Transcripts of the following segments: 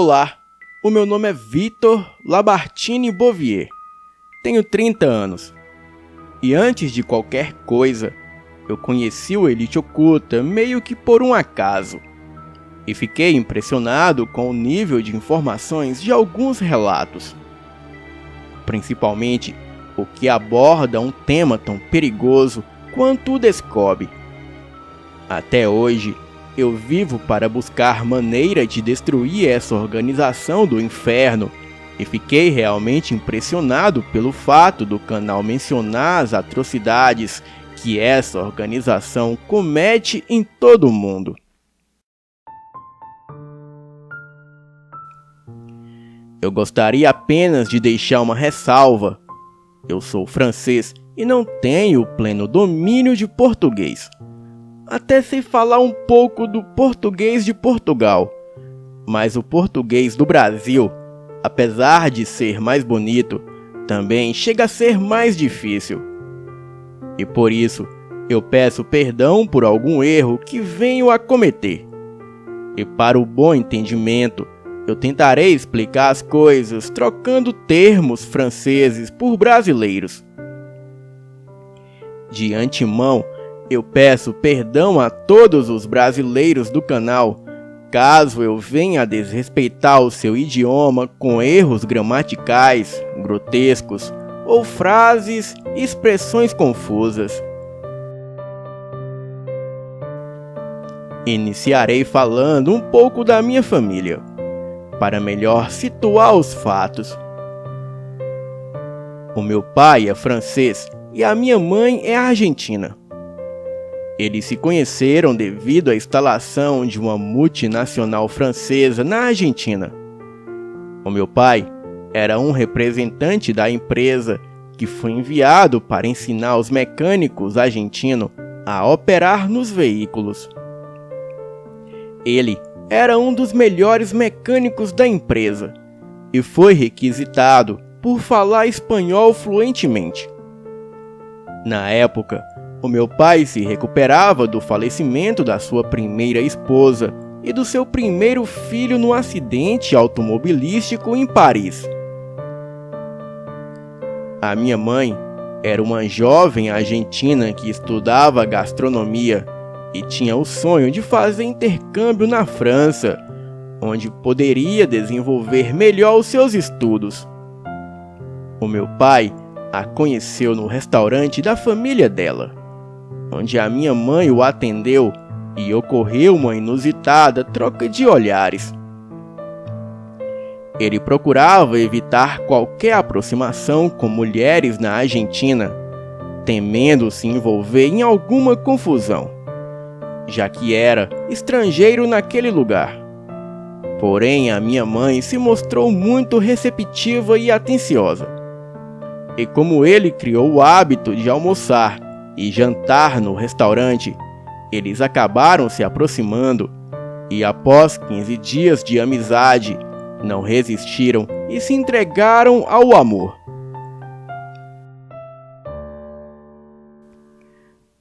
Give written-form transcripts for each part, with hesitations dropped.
Olá, o meu nome é Vitor Labartine Bouvier, tenho 30 anos e antes de qualquer coisa, eu conheci o Elite Oculta meio que por um acaso e fiquei impressionado com o nível de informações de alguns relatos, principalmente o que aborda um tema tão perigoso quanto o Descobre. Até hoje, eu vivo para buscar maneira de destruir essa organização do inferno e fiquei realmente impressionado pelo fato do canal mencionar as atrocidades que essa organização comete em todo o mundo. Eu gostaria apenas de deixar uma ressalva. Eu sou francês e não tenho pleno domínio de português. Até sei falar um pouco do português de Portugal, mas o português do Brasil, apesar de ser mais bonito, também chega a ser mais difícil. E por isso, eu peço perdão por algum erro que venho a cometer. E para o bom entendimento, eu tentarei explicar as coisas trocando termos franceses por brasileiros. De antemão, eu peço perdão a todos os brasileiros do canal, caso eu venha a desrespeitar o seu idioma com erros gramaticais, grotescos, ou frases e expressões confusas. Iniciarei falando um pouco da minha família, para melhor situar os fatos. O meu pai é francês e a minha mãe é argentina. Eles se conheceram devido à instalação de uma multinacional francesa na Argentina. O meu pai era um representante da empresa que foi enviado para ensinar os mecânicos argentinos a operar nos veículos. Ele era um dos melhores mecânicos da empresa e foi requisitado por falar espanhol fluentemente. Na época, o meu pai se recuperava do falecimento da sua primeira esposa e do seu primeiro filho no acidente automobilístico em Paris. A minha mãe era uma jovem argentina que estudava gastronomia e tinha o sonho de fazer intercâmbio na França, onde poderia desenvolver melhor os seus estudos. O meu pai a conheceu no restaurante da família dela, onde a minha mãe o atendeu e ocorreu uma inusitada troca de olhares. Ele procurava evitar qualquer aproximação com mulheres na Argentina, temendo se envolver em alguma confusão, já que era estrangeiro naquele lugar. Porém, a minha mãe se mostrou muito receptiva e atenciosa. E como ele criou o hábito de almoçar e jantar no restaurante, eles acabaram se aproximando e após 15 dias de amizade, não resistiram e se entregaram ao amor.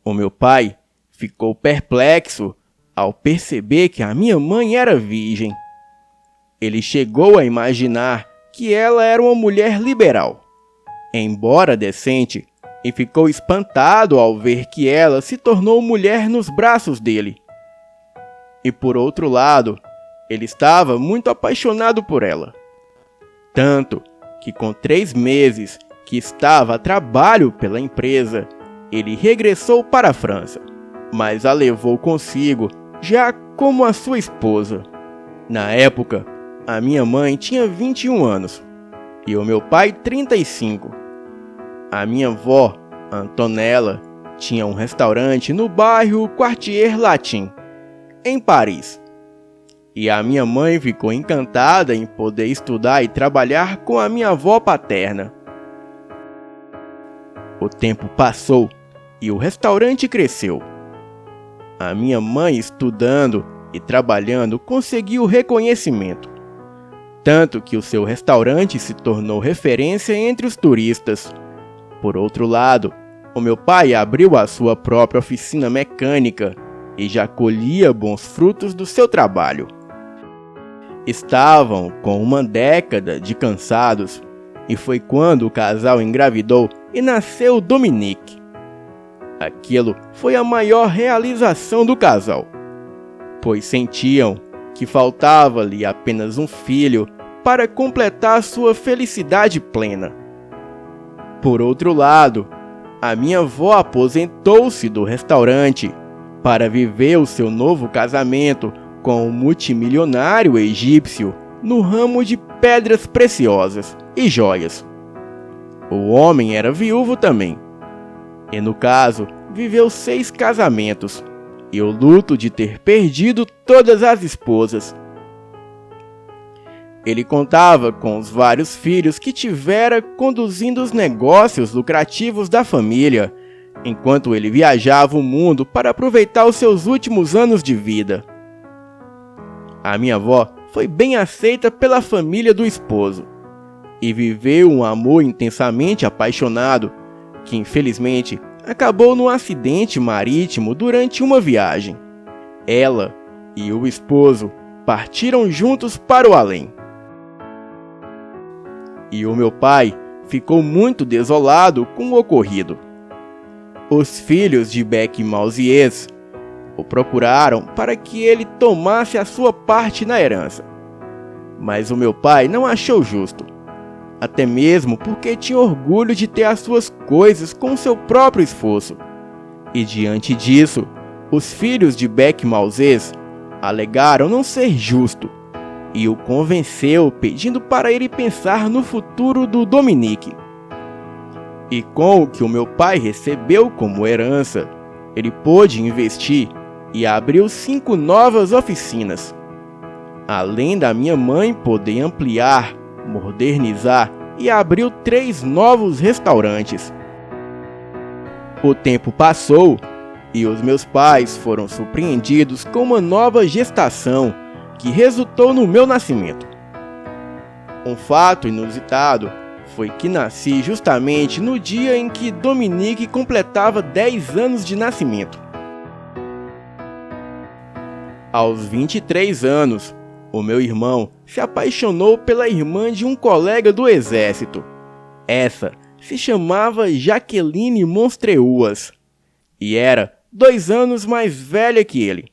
O meu pai ficou perplexo ao perceber que a minha mãe era virgem. Ele chegou a imaginar que ela era uma mulher liberal, embora decente, e ficou espantado ao ver que ela se tornou mulher nos braços dele. E por outro lado, ele estava muito apaixonado por ela. Tanto que com 3 meses que estava a trabalho pela empresa, ele regressou para a França, mas a levou consigo já como a sua esposa. Na época, a minha mãe tinha 21 anos e o meu pai 35. A minha avó, Antonella, tinha um restaurante no bairro Quartier Latin, em Paris. E a minha mãe ficou encantada em poder estudar e trabalhar com a minha avó paterna. O tempo passou e o restaurante cresceu. A minha mãe, estudando e trabalhando, conseguiu reconhecimento, tanto que o seu restaurante se tornou referência entre os turistas. Por outro lado, o meu pai abriu a sua própria oficina mecânica e já colhia bons frutos do seu trabalho. Estavam com uma década de cansados e foi quando o casal engravidou e nasceu Dominique. Aquilo foi a maior realização do casal, pois sentiam que faltava-lhe apenas um filho para completar sua felicidade plena. Por outro lado, a minha avó aposentou-se do restaurante para viver o seu novo casamento com um multimilionário egípcio no ramo de pedras preciosas e joias. O homem era viúvo também, e no caso, viveu 6 casamentos e o luto de ter perdido todas as esposas. Ele contava com os vários filhos que tivera conduzindo os negócios lucrativos da família, enquanto ele viajava o mundo para aproveitar os seus últimos anos de vida. A minha avó foi bem aceita pela família do esposo e viveu um amor intensamente apaixonado, que infelizmente acabou num acidente marítimo durante uma viagem. Ela e o esposo partiram juntos para o além. E o meu pai ficou muito desolado com o ocorrido. Os filhos de Bec Mausiers o procuraram para que ele tomasse a sua parte na herança. Mas o meu pai não achou justo, até mesmo porque tinha orgulho de ter as suas coisas com seu próprio esforço. E diante disso, os filhos de Bec Mausiers alegaram não ser justo e o convenceu pedindo para ele pensar no futuro do Dominique. E com o que o meu pai recebeu como herança, ele pôde investir e abriu 5 novas oficinas. Além da minha mãe poder ampliar, modernizar e abriu 3 novos restaurantes. O tempo passou e os meus pais foram surpreendidos com uma nova gestação que resultou no meu nascimento. Um fato inusitado foi que nasci justamente no dia em que Dominique completava 10 anos de nascimento. Aos 23 anos, o meu irmão se apaixonou pela irmã de um colega do exército. Essa se chamava Jaqueline Monstreuas e era 2 anos mais velha que ele.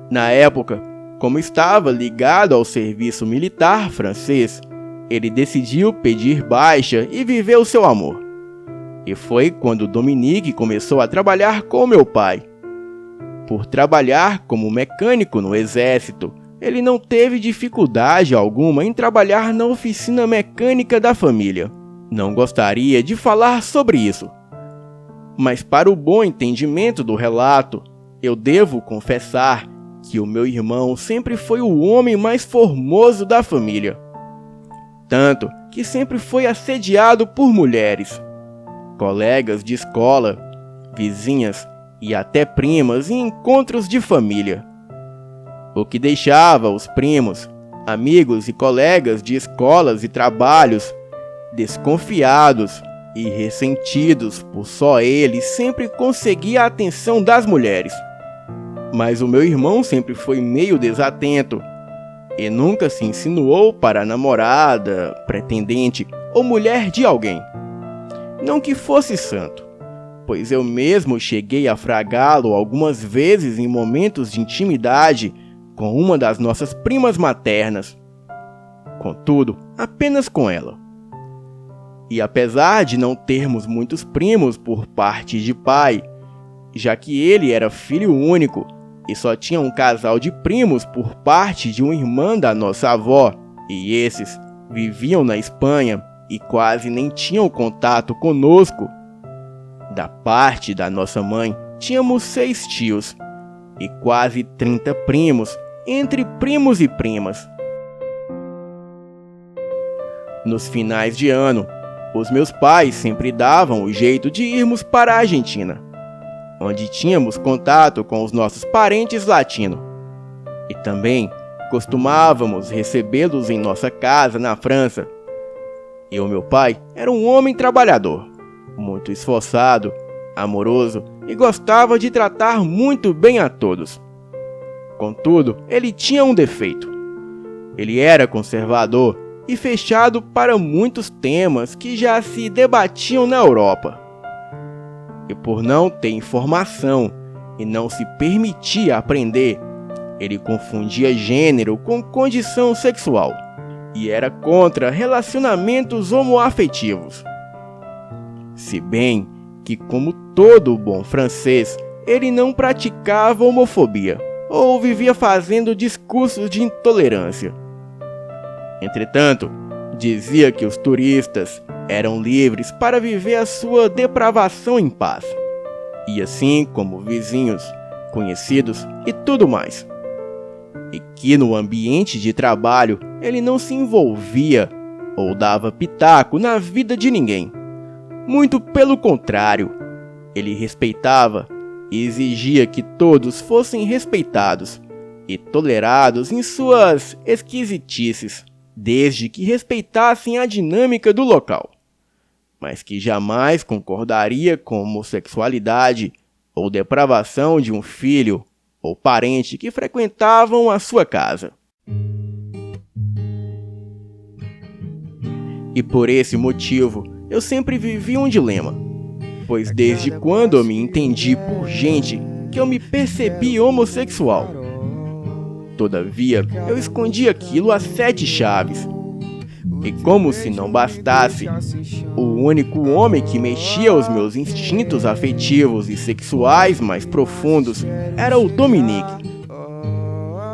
Na época, como estava ligado ao serviço militar francês, ele decidiu pedir baixa e viver o seu amor. E foi quando Dominique começou a trabalhar com meu pai. Por trabalhar como mecânico no exército, ele não teve dificuldade alguma em trabalhar na oficina mecânica da família. Não gostaria de falar sobre isso, mas para o bom entendimento do relato, eu devo confessar que o meu irmão sempre foi o homem mais formoso da família. Tanto que sempre foi assediado por mulheres, colegas de escola, vizinhas e até primas em encontros de família. O que deixava os primos, amigos e colegas de escolas e trabalhos desconfiados e ressentidos por só ele sempre conseguir a atenção das mulheres. Mas o meu irmão sempre foi meio desatento e nunca se insinuou para a namorada, pretendente ou mulher de alguém. Não que fosse santo, pois eu mesmo cheguei a fragá-lo algumas vezes em momentos de intimidade com uma das nossas primas maternas. Contudo, apenas com ela. E apesar de não termos muitos primos por parte de pai, já que ele era filho único e só tinha um casal de primos por parte de uma irmã da nossa avó, e esses viviam na Espanha e quase nem tinham contato conosco, da parte da nossa mãe, tínhamos 6 tios e quase 30 primos, entre primos e primas. Nos finais de ano, os meus pais sempre davam o jeito de irmos para a Argentina, onde tínhamos contato com os nossos parentes latinos. E também costumávamos recebê-los em nossa casa na França. E o meu pai era um homem trabalhador, muito esforçado, amoroso e gostava de tratar muito bem a todos. Contudo, ele tinha um defeito. Ele era conservador e fechado para muitos temas que já se debatiam na Europa. E por não ter informação e não se permitia aprender, ele confundia gênero com condição sexual e era contra relacionamentos homoafetivos. Se bem que, como todo bom francês, ele não praticava homofobia ou vivia fazendo discursos de intolerância. Entretanto, dizia que os turistas eram livres para viver a sua depravação em paz, e assim como vizinhos, conhecidos e tudo mais. E que no ambiente de trabalho ele não se envolvia ou dava pitaco na vida de ninguém. Muito pelo contrário, ele respeitava e exigia que todos fossem respeitados e tolerados em suas esquisitices, desde que respeitassem a dinâmica do local, mas que jamais concordaria com homossexualidade ou depravação de um filho ou parente que frequentavam a sua casa. E por esse motivo, eu sempre vivi um dilema, pois desde quando eu me entendi por gente que eu me percebi homossexual. Todavia, eu escondi aquilo a 7 chaves. E como se não bastasse, o único homem que mexia os meus instintos afetivos e sexuais mais profundos era o Dominique.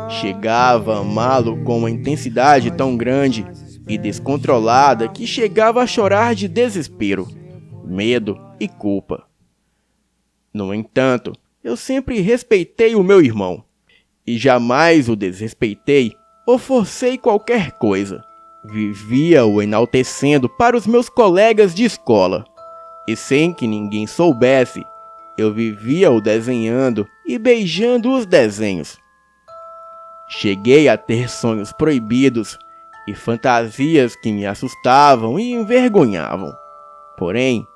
Chegava a amá-lo com uma intensidade tão grande e descontrolada que chegava a chorar de desespero, medo e culpa. No entanto, eu sempre respeitei o meu irmão, e jamais o desrespeitei ou forcei qualquer coisa. Vivia-o enaltecendo para os meus colegas de escola, e sem que ninguém soubesse, eu vivia-o desenhando e beijando os desenhos. Cheguei a ter sonhos proibidos e fantasias que me assustavam e envergonhavam. Porém,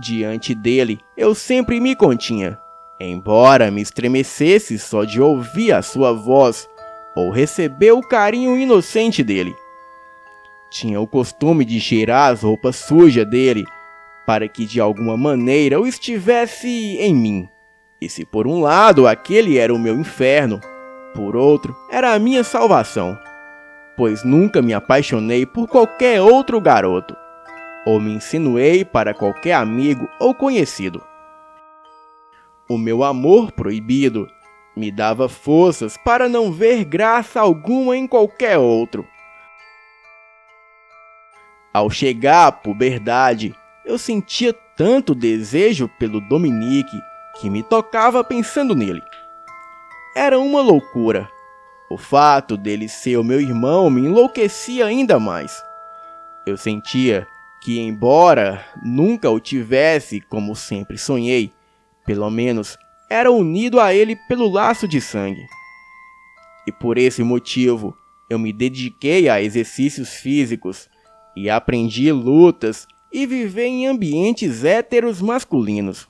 diante dele, eu sempre me continha, embora me estremecesse só de ouvir a sua voz ou receber o carinho inocente dele. Tinha o costume de cheirar as roupas sujas dele, para que de alguma maneira eu estivesse em mim. E se por um lado aquele era o meu inferno, por outro era a minha salvação, pois nunca me apaixonei por qualquer outro garoto, ou me insinuei para qualquer amigo ou conhecido. O meu amor proibido me dava forças para não ver graça alguma em qualquer outro. Ao chegar à puberdade, eu sentia tanto desejo pelo Dominique que me tocava pensando nele. Era uma loucura. O fato dele ser o meu irmão me enlouquecia ainda mais. Eu sentia que, embora nunca o tivesse como sempre sonhei, pelo menos era unido a ele pelo laço de sangue. E por esse motivo, eu me dediquei a exercícios físicos e aprendi lutas e viver em ambientes héteros masculinos.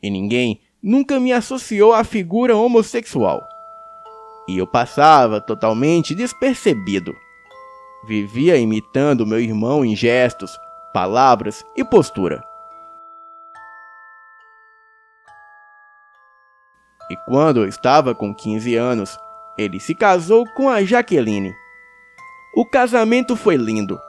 E ninguém nunca me associou à figura homossexual. E eu passava totalmente despercebido. Vivia imitando meu irmão em gestos, palavras e postura. E quando eu estava com 15 anos, ele se casou com a Jaqueline. O casamento foi lindo.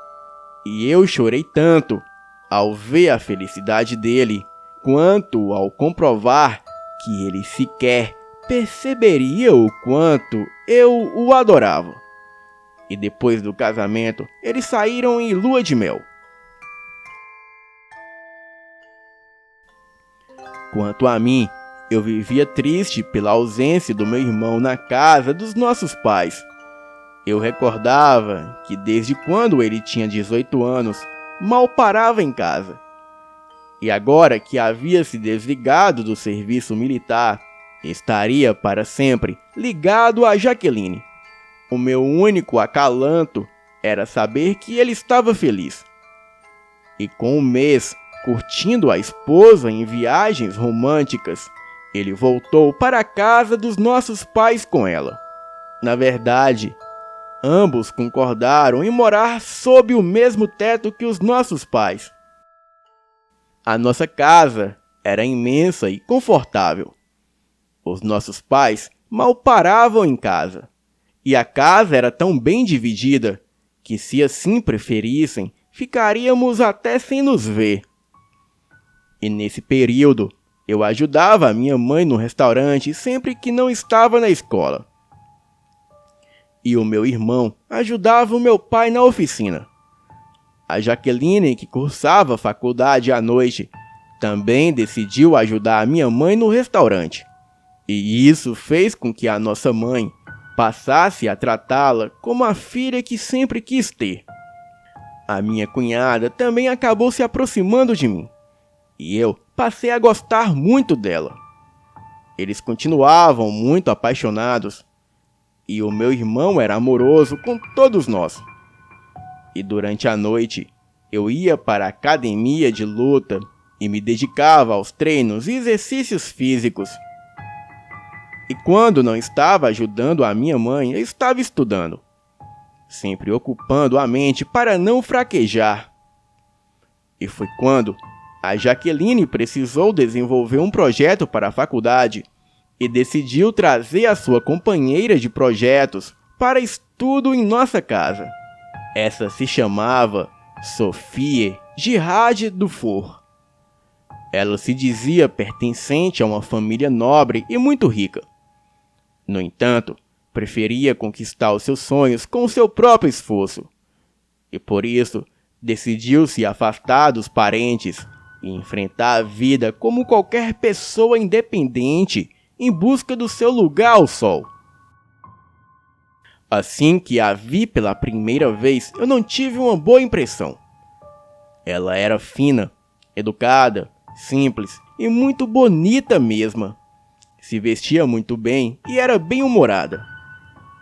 E eu chorei tanto ao ver a felicidade dele, quanto ao comprovar que ele sequer perceberia o quanto eu o adorava. E depois do casamento, eles saíram em lua de mel. Quanto a mim, eu vivia triste pela ausência do meu irmão na casa dos nossos pais. Eu recordava que desde quando ele tinha 18 anos, mal parava em casa. E agora que havia se desligado do serviço militar, estaria para sempre ligado a Jaqueline. O meu único acalanto era saber que ele estava feliz. E com um mês curtindo a esposa em viagens românticas, ele voltou para a casa dos nossos pais com ela. Na verdade, ambos concordaram em morar sob o mesmo teto que os nossos pais. A nossa casa era imensa e confortável. Os nossos pais mal paravam em casa, e a casa era tão bem dividida que, se assim preferissem, ficaríamos até sem nos ver. E nesse período, eu ajudava a minha mãe no restaurante sempre que não estava na escola. E o meu irmão ajudava o meu pai na oficina. A Jaqueline, que cursava faculdade à noite, também decidiu ajudar a minha mãe no restaurante. E isso fez com que a nossa mãe passasse a tratá-la como a filha que sempre quis ter. A minha cunhada também acabou se aproximando de mim, e eu passei a gostar muito dela. Eles continuavam muito apaixonados, e o meu irmão era amoroso com todos nós. E durante a noite, eu ia para a academia de luta e me dedicava aos treinos e exercícios físicos. E quando não estava ajudando a minha mãe, eu estava estudando, sempre ocupando a mente para não fraquejar. E foi quando a Jaqueline precisou desenvolver um projeto para a faculdade e decidiu trazer a sua companheira de projetos para estudo em nossa casa. Essa se chamava Sophie Girard Dufour. Ela se dizia pertencente a uma família nobre e muito rica. No entanto, preferia conquistar os seus sonhos com o seu próprio esforço. E por isso, decidiu se afastar dos parentes e enfrentar a vida como qualquer pessoa independente em busca do seu lugar ao sol. Assim que a vi pela primeira vez, eu não tive uma boa impressão. Ela era fina, educada, simples e muito bonita mesmo. Se vestia muito bem e era bem-humorada.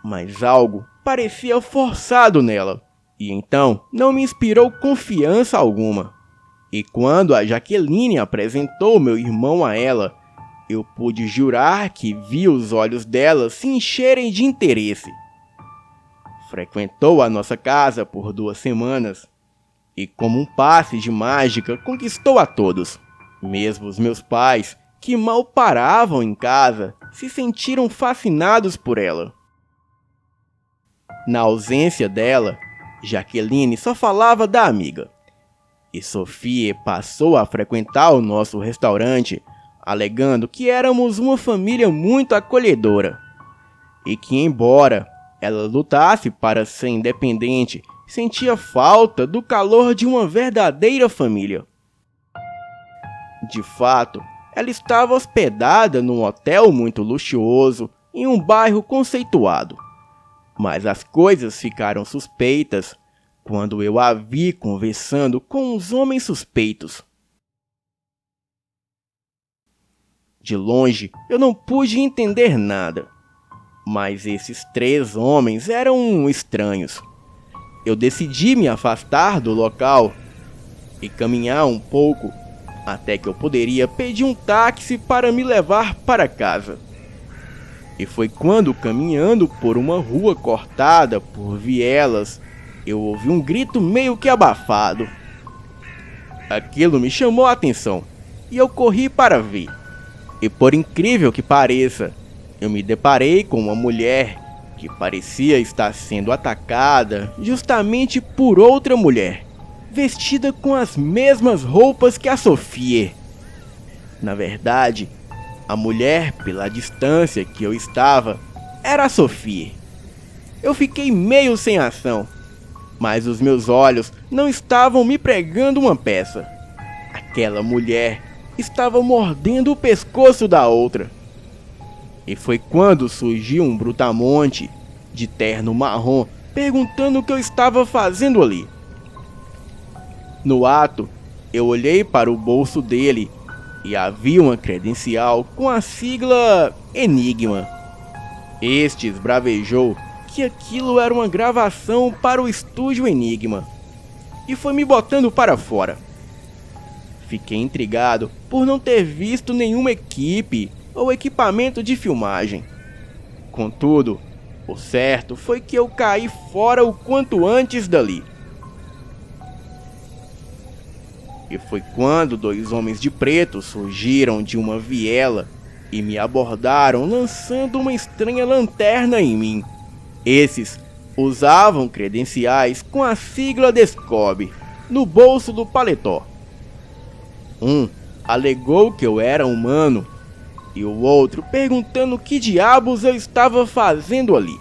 Mas algo parecia forçado nela, e então não me inspirou confiança alguma. E quando a Jaqueline apresentou meu irmão a ela, eu pude jurar que vi os olhos dela se encherem de interesse. Frequentou a nossa casa por 2 semanas e, como um passe de mágica, conquistou a todos. Mesmo os meus pais, que mal paravam em casa, se sentiram fascinados por ela. Na ausência dela, Jaqueline só falava da amiga. E Sophie passou a frequentar o nosso restaurante, alegando que éramos uma família muito acolhedora. E que, embora ela lutasse para ser independente, sentia falta do calor de uma verdadeira família. De fato, ela estava hospedada num hotel muito luxuoso, em um bairro conceituado. Mas as coisas ficaram suspeitas quando eu a vi conversando com uns homens suspeitos. De longe, eu não pude entender nada, mas esses 3 homens eram estranhos. Eu decidi me afastar do local e caminhar um pouco até que eu poderia pedir um táxi para me levar para casa. E foi quando, caminhando por uma rua cortada por vielas, eu ouvi um grito meio que abafado. Aquilo me chamou a atenção e eu corri para ver. E por incrível que pareça, eu me deparei com uma mulher que parecia estar sendo atacada justamente por outra mulher, vestida com as mesmas roupas que a Sophie. Na verdade, a mulher, pela distância que eu estava, era a Sophie. Eu fiquei meio sem ação, mas os meus olhos não estavam me pregando uma peça. Aquela mulher estava mordendo o pescoço da outra. E foi quando surgiu um brutamonte, de terno marrom, perguntando o que eu estava fazendo ali. No ato, eu olhei para o bolso dele e havia uma credencial com a sigla Enigma. Este esbravejou que aquilo era uma gravação para o estúdio Enigma e foi me botando para fora. Fiquei intrigado por não ter visto nenhuma equipe ou equipamento de filmagem. Contudo, o certo foi que eu caí fora o quanto antes dali. E foi quando 2 homens de preto surgiram de uma viela e me abordaram lançando uma estranha lanterna em mim. Esses usavam credenciais com a sigla Descobre no bolso do paletó. Um alegou que eu era humano e o outro perguntando que diabos eu estava fazendo ali.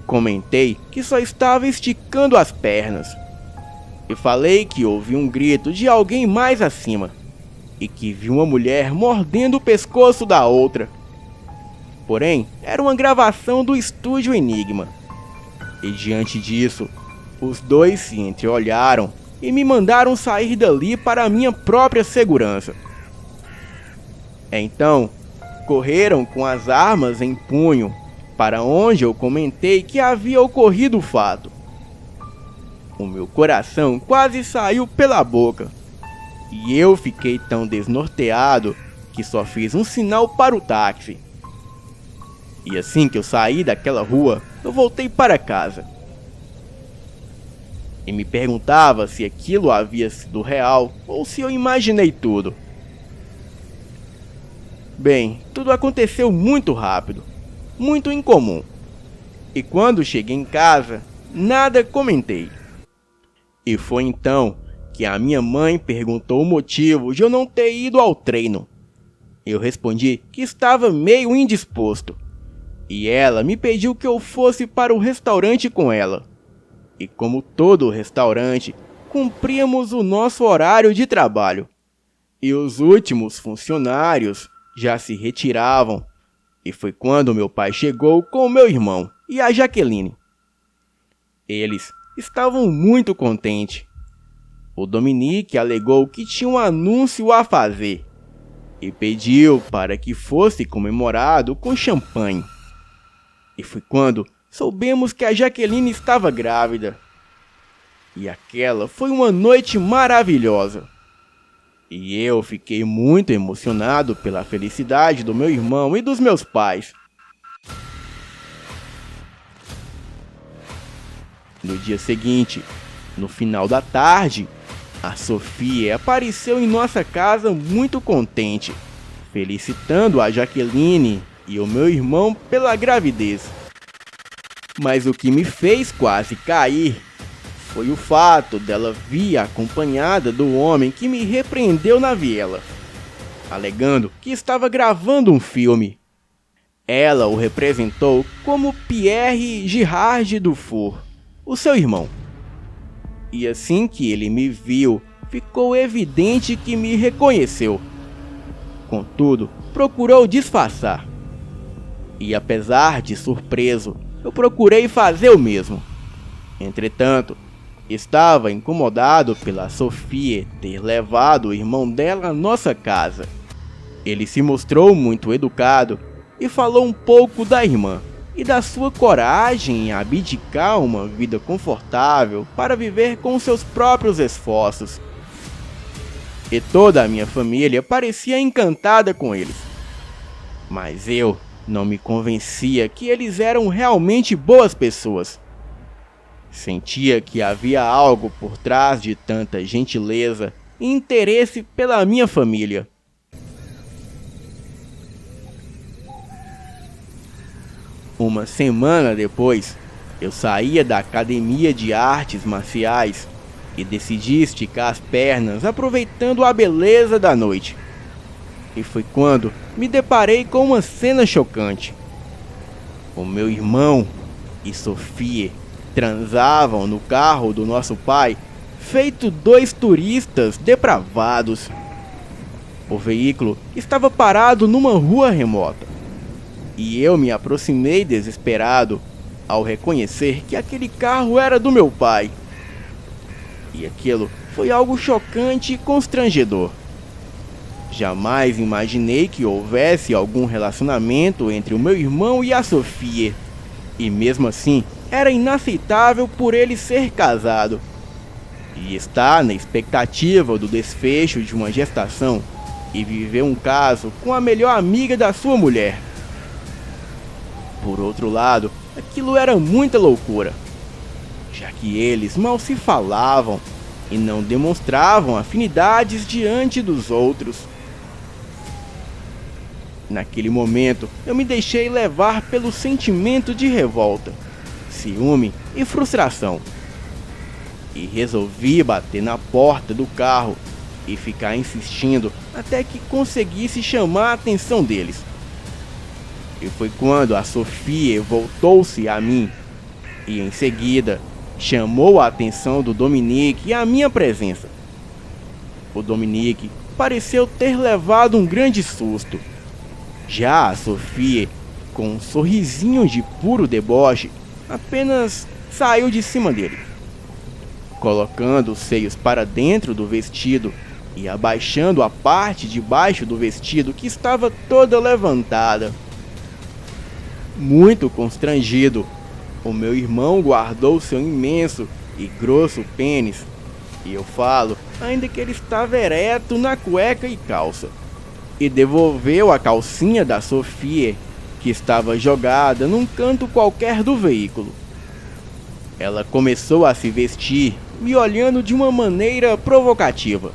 Comentei que só estava esticando as pernas e falei que ouvi um grito de alguém mais acima e que vi uma mulher mordendo o pescoço da outra. Porém, era uma gravação do estúdio Enigma. E diante disso, os dois se entreolharam e me mandaram sair dali para a minha própria segurança. Então, correram com as armas em punho para onde eu comentei que havia ocorrido o fato. O meu coração quase saiu pela boca e eu fiquei tão desnorteado que só fiz um sinal para o táxi. E assim que eu saí daquela rua, eu voltei para casa. E me perguntava se aquilo havia sido real ou se eu imaginei tudo. Bem, tudo aconteceu muito rápido, muito incomum. E quando cheguei em casa, nada comentei. E foi então que a minha mãe perguntou o motivo de eu não ter ido ao treino. Eu respondi que estava meio indisposto. E ela me pediu que eu fosse para o restaurante com ela. E como todo restaurante, cumpríamos o nosso horário de trabalho. E os últimos funcionários já se retiravam. E foi quando meu pai chegou com o meu irmão e a Jaqueline. Eles estavam muito contentes. O Dominique alegou que tinha um anúncio a fazer e pediu para que fosse comemorado com champanhe. E foi quando soubemos que a Jaqueline estava grávida. E aquela foi uma noite maravilhosa. E eu fiquei muito emocionado pela felicidade do meu irmão e dos meus pais. No dia seguinte, no final da tarde, a Sofia apareceu em nossa casa muito contente, felicitando a Jaqueline e o meu irmão pela gravidez. Mas o que me fez quase cair foi o fato dela vir acompanhada do homem que me repreendeu na viela, alegando que estava gravando um filme. Ela o representou como Pierre Girard Dufour, o seu irmão. E assim que ele me viu, ficou evidente que me reconheceu. Contudo, procurou disfarçar. E apesar de surpreso, eu procurei fazer o mesmo. Entretanto, estava incomodado pela Sofia ter levado o irmão dela à nossa casa. Ele se mostrou muito educado e falou um pouco da irmã e da sua coragem em abdicar uma vida confortável para viver com seus próprios esforços. E toda a minha família parecia encantada com eles. Mas eu não me convencia que eles eram realmente boas pessoas. Sentia que havia algo por trás de tanta gentileza e interesse pela minha família. Uma semana depois, eu saía da academia de artes marciais e decidi esticar as pernas aproveitando a beleza da noite. E foi quando me deparei com uma cena chocante. O meu irmão e Sofia transavam no carro do nosso pai, feito 2 turistas depravados. O veículo estava parado numa rua remota. E eu me aproximei desesperado ao reconhecer que aquele carro era do meu pai. E aquilo foi algo chocante e constrangedor. Jamais imaginei que houvesse algum relacionamento entre o meu irmão e a Sofia. E mesmo assim, era inaceitável por ele ser casado. E estar na expectativa do desfecho de uma gestação e viveu um caso com a melhor amiga da sua mulher. Por outro lado, aquilo era muita loucura, já que eles mal se falavam e não demonstravam afinidades diante dos outros. Naquele momento, eu me deixei levar pelo sentimento de revolta, ciúme e frustração. E resolvi bater na porta do carro e ficar insistindo até que conseguisse chamar a atenção deles. E foi quando a Sofia voltou-se a mim e em seguida chamou a atenção do Dominique e a minha presença. O Dominique pareceu ter levado um grande susto. Já a Sofia, com um sorrisinho de puro deboche, apenas saiu de cima dele, colocando os seios para dentro do vestido e abaixando a parte de baixo do vestido que estava toda levantada. Muito constrangido, o meu irmão guardou seu imenso e grosso pênis, e eu falo ainda que ele estava ereto na cueca e calça, e devolveu a calcinha da Sofia, que estava jogada num canto qualquer do veículo. Ela começou a se vestir, me olhando de uma maneira provocativa,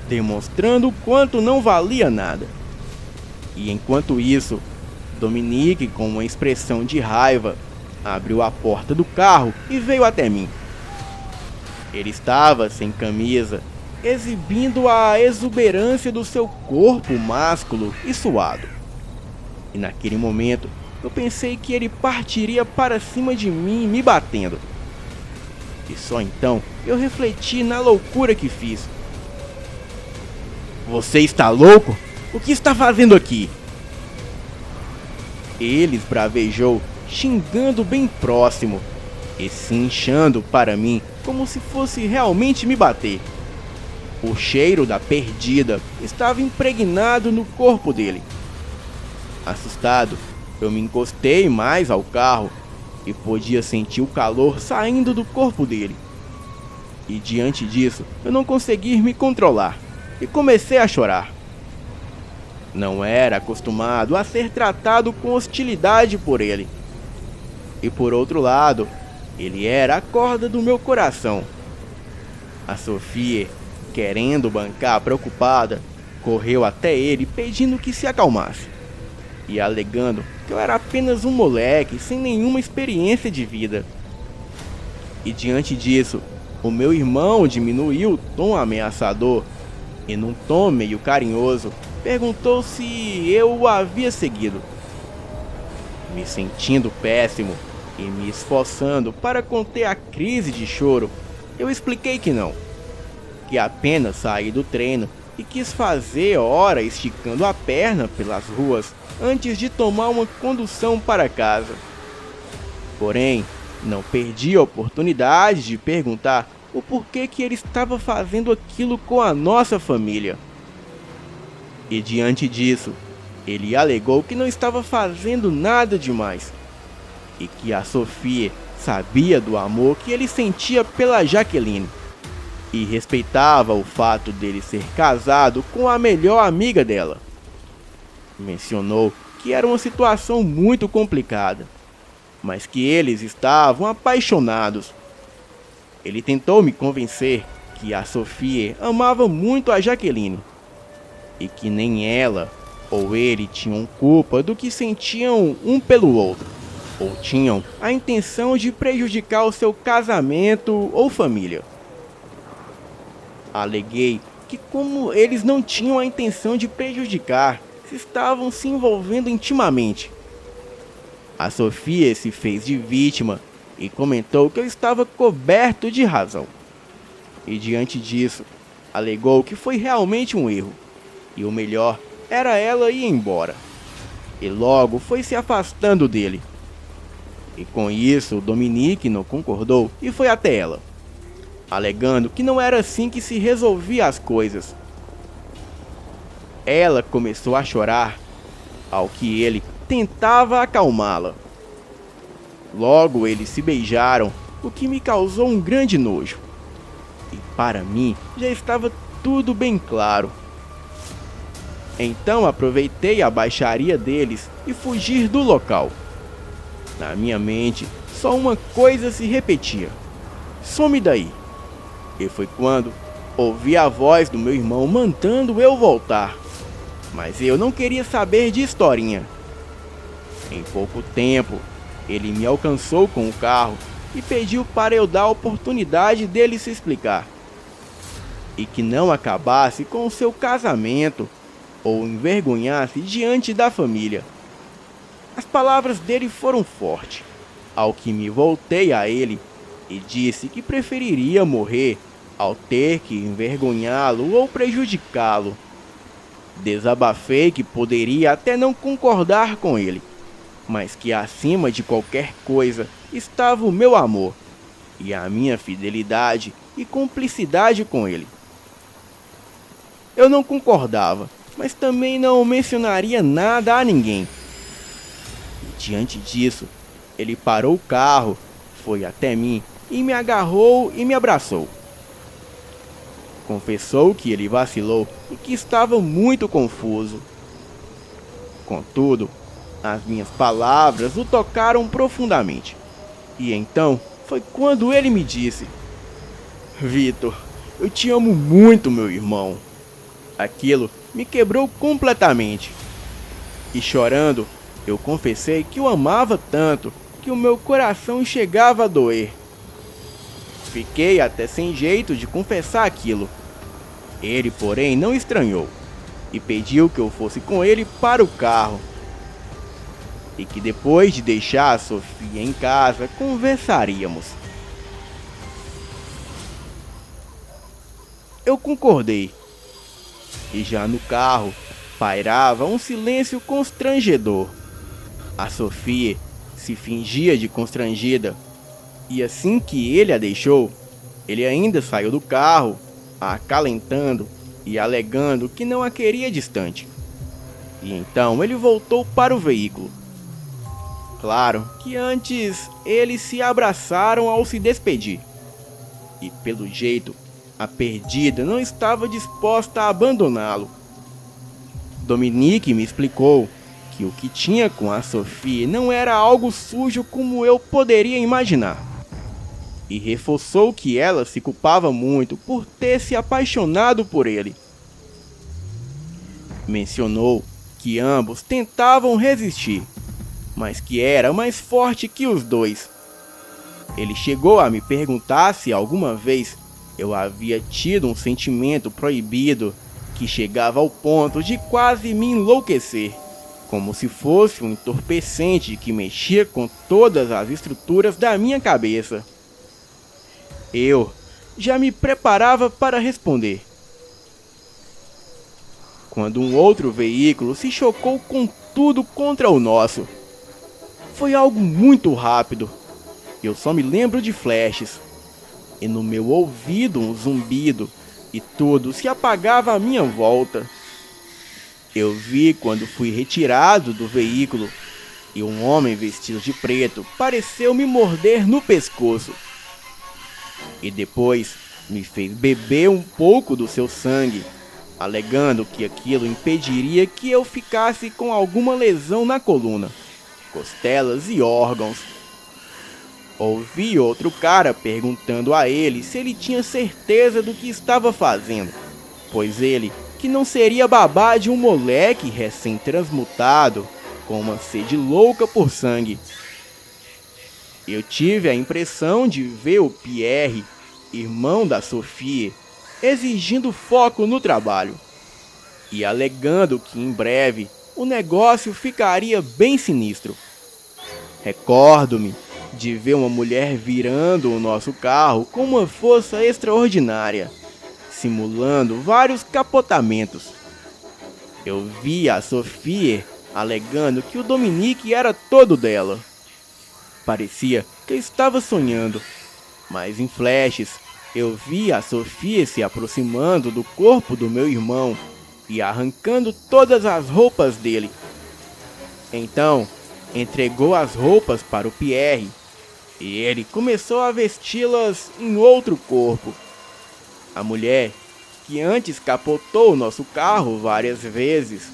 demonstrando o quanto não valia nada. E enquanto isso, Dominique, com uma expressão de raiva, abriu a porta do carro e veio até mim. Ele estava sem camisa, exibindo a exuberância do seu corpo másculo e suado. E naquele momento, eu pensei que ele partiria para cima de mim, me batendo. E só então eu refleti na loucura que fiz. Você está louco? O que está fazendo aqui? Ele esbravejou, xingando bem próximo e se inchando para mim como se fosse realmente me bater. O cheiro da perdida estava impregnado no corpo dele. Assustado, eu me encostei mais ao carro e podia sentir o calor saindo do corpo dele. E diante disso, eu não consegui me controlar e comecei a chorar. Não era acostumado a ser tratado com hostilidade por ele. E por outro lado, ele era a corda do meu coração. A Sofia, querendo bancar preocupada, correu até ele pedindo que se acalmasse e alegando que eu era apenas um moleque sem nenhuma experiência de vida. E diante disso, o meu irmão diminuiu o tom ameaçador e num tom meio carinhoso perguntou se eu o havia seguido. Me sentindo péssimo e me esforçando para conter a crise de choro, eu expliquei que não, que apenas saí do treino e quis fazer hora esticando a perna pelas ruas antes de tomar uma condução para casa. Porém, não perdi a oportunidade de perguntar o porquê que ele estava fazendo aquilo com a nossa família. E diante disso, ele alegou que não estava fazendo nada demais e que a Sofia sabia do amor que ele sentia pela Jaqueline e respeitava o fato dele ser casado com a melhor amiga dela. Mencionou que era uma situação muito complicada, mas que eles estavam apaixonados. Ele tentou me convencer que a Sofia amava muito a Jaqueline e que nem ela ou ele tinham culpa do que sentiam um pelo outro, ou tinham a intenção de prejudicar o seu casamento ou família. Aleguei que como eles não tinham a intenção de prejudicar, se estavam se envolvendo intimamente. A Sofia se fez de vítima e comentou que eu estava coberto de razão. E diante disso, alegou que foi realmente um erro, e o melhor era ela ir embora. E logo foi se afastando dele. E com isso, o Dominique não concordou e foi até ela, alegando que não era assim que se resolvia as coisas. Ela começou a chorar, ao que ele tentava acalmá-la. Logo eles se beijaram, o que me causou um grande nojo. E para mim já estava tudo bem claro. Então aproveitei a baixaria deles e fugir do local. Na minha mente, só uma coisa se repetia: some daí. E foi quando ouvi a voz do meu irmão mandando eu voltar. Mas eu não queria saber de historinha. Em pouco tempo, ele me alcançou com o carro e pediu para eu dar a oportunidade dele se explicar. E que não acabasse com o seu casamento ou envergonhasse diante da família. As palavras dele foram fortes, ao que me voltei a ele e disse que preferiria morrer ao ter que envergonhá-lo ou prejudicá-lo. Desabafei que poderia até não concordar com ele, mas que acima de qualquer coisa estava o meu amor e a minha fidelidade e cumplicidade com ele. Eu não concordava, mas também não mencionaria nada a ninguém. E diante disso, ele parou o carro, foi até mim e me agarrou e me abraçou. Confessou que ele vacilou e que estava muito confuso. Contudo, as minhas palavras o tocaram profundamente. E então foi quando ele me disse: Vitor, eu te amo muito, meu irmão. Aquilo me quebrou completamente. E chorando, eu confessei que o amava tanto que o meu coração chegava a doer. Fiquei até sem jeito de confessar aquilo. Ele, porém, não estranhou e pediu que eu fosse com ele para o carro. E que depois de deixar a Sofia em casa, conversaríamos. Eu concordei. E já no carro, pairava um silêncio constrangedor. A Sofia se fingia de constrangida. E assim que ele a deixou, ele ainda saiu do carro, a acalentando e alegando que não a queria distante. E então ele voltou para o veículo. Claro que antes eles se abraçaram ao se despedir. E pelo jeito, a perdida não estava disposta a abandoná-lo. Dominique me explicou que o que tinha com a Sofia não era algo sujo como eu poderia imaginar. E reforçou que ela se culpava muito por ter se apaixonado por ele. Mencionou que ambos tentavam resistir, mas que era mais forte que os dois. Ele chegou a me perguntar se alguma vez eu havia tido um sentimento proibido que chegava ao ponto de quase me enlouquecer, como se fosse um entorpecente que mexia com todas as estruturas da minha cabeça. Eu já me preparava para responder, quando um outro veículo se chocou com tudo contra o nosso. Foi algo muito rápido. Eu só me lembro de flashes. E no meu ouvido um zumbido. E tudo se apagava à minha volta. Eu vi quando fui retirado do veículo. E um homem vestido de preto pareceu me morder no pescoço. E depois me fez beber um pouco do seu sangue, alegando que aquilo impediria que eu ficasse com alguma lesão na coluna, costelas e órgãos. Ouvi outro cara perguntando a ele se ele tinha certeza do que estava fazendo, pois ele, que não seria babá de um moleque recém-transmutado, com uma sede louca por sangue. Eu tive a impressão de ver o Pierre, irmão da Sofia, exigindo foco no trabalho e alegando que em breve o negócio ficaria bem sinistro. Recordo-me de ver uma mulher virando o nosso carro com uma força extraordinária, simulando vários capotamentos. Eu vi a Sofia alegando que o Dominique era todo dela. Parecia que eu estava sonhando, mas em flashes eu vi a Sofia se aproximando do corpo do meu irmão e arrancando todas as roupas dele. Então, entregou as roupas para o Pierre e ele começou a vesti-las em outro corpo. A mulher, que antes capotou nosso carro várias vezes,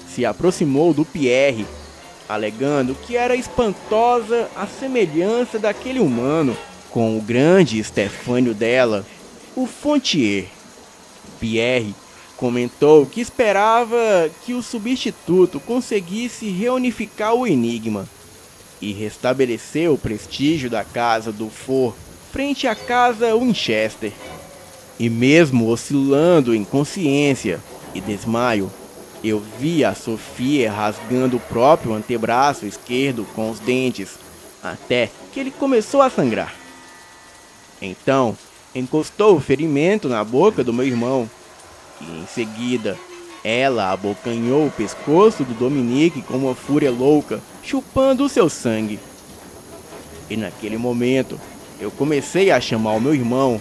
se aproximou do Pierre, alegando que era espantosa a semelhança daquele humano com o grande Stefânio dela, o Fontier. Pierre comentou que esperava que o substituto conseguisse reunificar o enigma e restabelecer o prestígio da casa do For frente à casa Winchester. E mesmo oscilando em consciência e desmaio, eu vi a Sophie rasgando o próprio antebraço esquerdo com os dentes, até que ele começou a sangrar. Então, encostou o ferimento na boca do meu irmão, e em seguida, ela abocanhou o pescoço do Dominique com uma fúria louca, chupando o seu sangue. E naquele momento, eu comecei a chamar o meu irmão,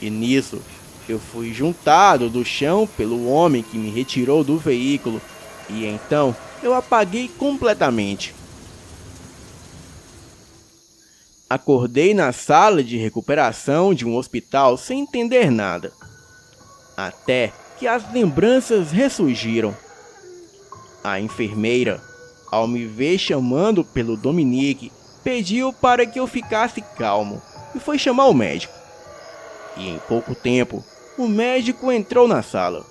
e nisso, eu fui juntado do chão pelo homem que me retirou do veículo, e então eu apaguei completamente. Acordei na sala de recuperação de um hospital sem entender nada, até que as lembranças ressurgiram. A enfermeira, ao me ver chamando pelo Dominique, pediu para que eu ficasse calmo e foi chamar o médico. E em pouco tempo, o médico entrou na sala.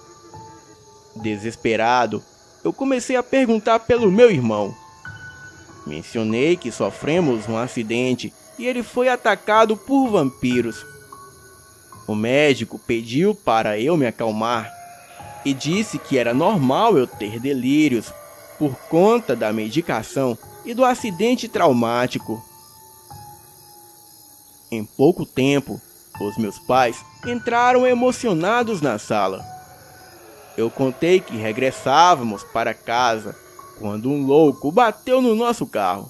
Desesperado, eu comecei a perguntar pelo meu irmão. Mencionei que sofremos um acidente e ele foi atacado por vampiros. O médico pediu para eu me acalmar e disse que era normal eu ter delírios por conta da medicação e do acidente traumático. Em pouco tempo, os meus pais entraram emocionados na sala. Eu contei que regressávamos para casa quando um louco bateu no nosso carro.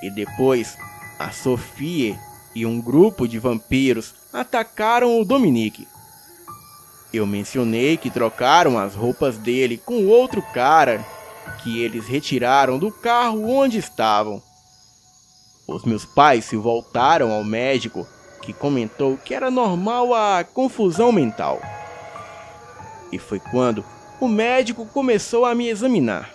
E depois, a Sophie e um grupo de vampiros atacaram o Dominique. Eu mencionei que trocaram as roupas dele com outro cara que eles retiraram do carro onde estavam. Os meus pais se voltaram ao médico, que comentou que era normal a confusão mental. E foi quando o médico começou a me examinar.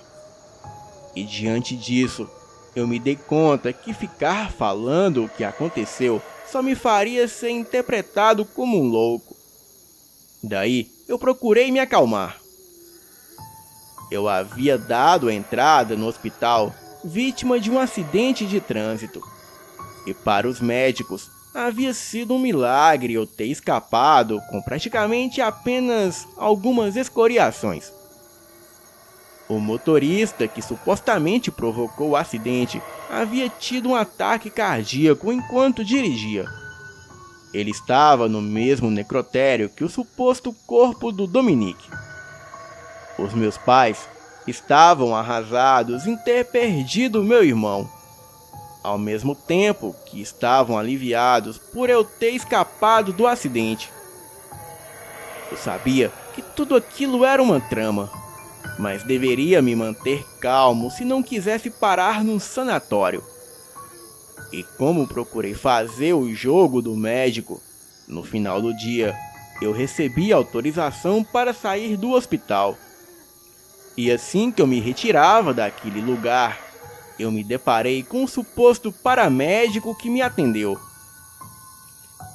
E diante disso, eu me dei conta que ficar falando o que aconteceu só me faria ser interpretado como um louco. Daí, eu procurei me acalmar. Eu havia dado a entrada no hospital vítima de um acidente de trânsito. E para os médicos, havia sido um milagre eu ter escapado com praticamente apenas algumas escoriações. O motorista que supostamente provocou o acidente havia tido um ataque cardíaco enquanto dirigia. Ele estava no mesmo necrotério que o suposto corpo do Dominique. Os meus pais estavam arrasados em ter perdido meu irmão, ao mesmo tempo que estavam aliviados por eu ter escapado do acidente. Eu sabia que tudo aquilo era uma trama, mas deveria me manter calmo se não quisesse parar num sanatório. E como procurei fazer o jogo do médico, no final do dia eu recebi autorização para sair do hospital. E assim que eu me retirava daquele lugar, eu me deparei com um suposto paramédico que me atendeu.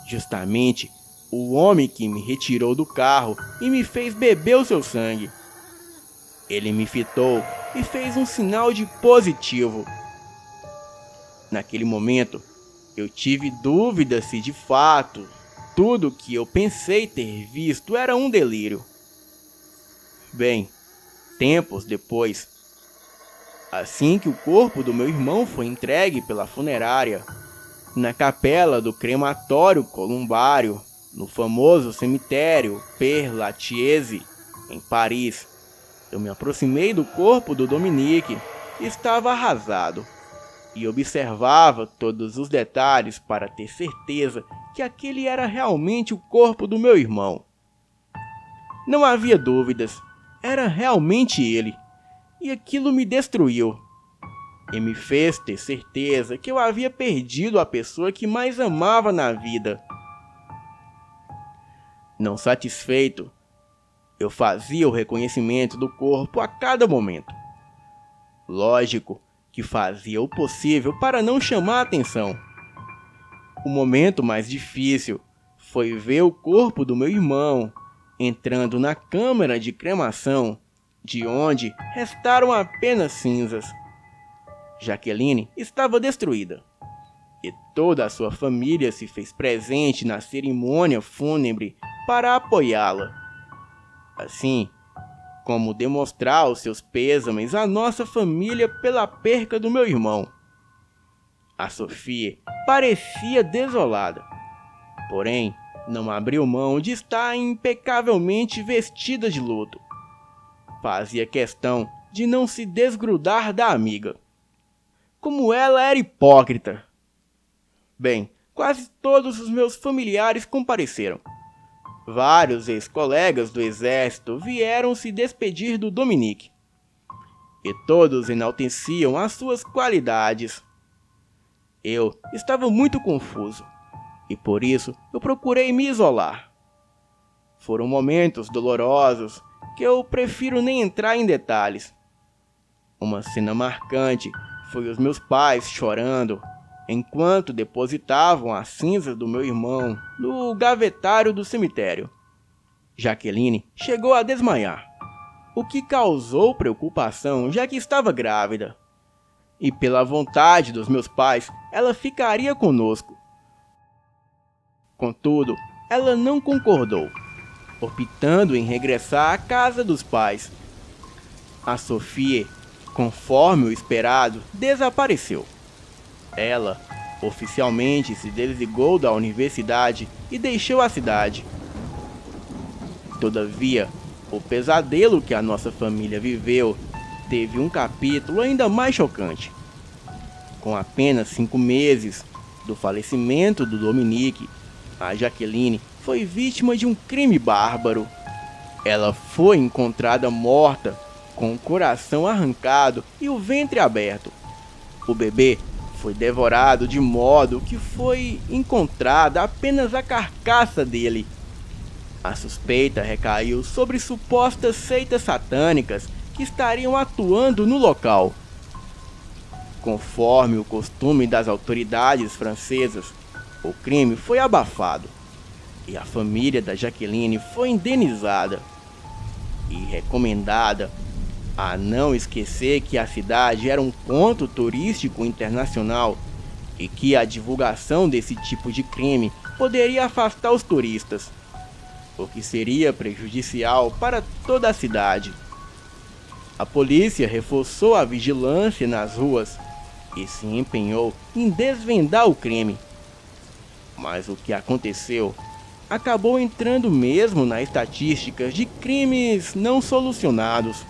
Justamente o homem que me retirou do carro e me fez beber o seu sangue. Ele me fitou e fez um sinal de positivo. Naquele momento, eu tive dúvida se de fato tudo que eu pensei ter visto era um delírio. Bem, tempos depois, assim que o corpo do meu irmão foi entregue pela funerária, na capela do crematório Columbario, no famoso cemitério Père Lachaise, em Paris, eu me aproximei do corpo do Dominique e estava arrasado, e observava todos os detalhes para ter certeza que aquele era realmente o corpo do meu irmão. Não havia dúvidas, era realmente ele, e aquilo me destruiu. E me fez ter certeza que eu havia perdido a pessoa que mais amava na vida. Não satisfeito, eu fazia o reconhecimento do corpo a cada momento. Lógico que fazia o possível para não chamar a atenção. O momento mais difícil foi ver o corpo do meu irmão entrando na câmara de cremação, de onde restaram apenas cinzas. Jaqueline estava destruída, e toda a sua família se fez presente na cerimônia fúnebre para apoiá-la. Assim, como demonstrar os seus pêsames à nossa família pela perca do meu irmão. A Sofia parecia desolada, porém não abriu mão de estar impecavelmente vestida de luto. Fazia questão de não se desgrudar da amiga. Como ela era hipócrita! Bem, quase todos os meus familiares compareceram. Vários ex-colegas do exército vieram se despedir do Dominique. E todos enalteciam as suas qualidades. Eu estava muito confuso, e por isso eu procurei me isolar. Foram momentos dolorosos que eu prefiro nem entrar em detalhes. Uma cena marcante foi os meus pais chorando enquanto depositavam as cinzas do meu irmão no gavetário do cemitério. Jaqueline chegou a desmaiar, o que causou preocupação, já que estava grávida. E pela vontade dos meus pais, ela ficaria conosco. Contudo, ela não concordou, optando em regressar à casa dos pais. A Sofia, conforme o esperado, desapareceu. Ela oficialmente se desligou da universidade e deixou a cidade. Todavia, o pesadelo que a nossa família viveu teve um capítulo ainda mais chocante. Com apenas 5 meses do falecimento do Dominique, a Jaqueline foi vítima de um crime bárbaro. Ela foi encontrada morta, com o coração arrancado e o ventre aberto. O bebê foi devorado de modo que foi encontrada apenas a carcaça dele. A suspeita recaiu sobre supostas seitas satânicas que estariam atuando no local. Conforme o costume das autoridades francesas, o crime foi abafado e a família da Jaqueline foi indenizada e recomendada a não esquecer que a cidade era um ponto turístico internacional e que a divulgação desse tipo de crime poderia afastar os turistas, o que seria prejudicial para toda a cidade. A polícia reforçou a vigilância nas ruas e se empenhou em desvendar o crime. Mas o que aconteceu acabou entrando mesmo nas estatísticas de crimes não solucionados.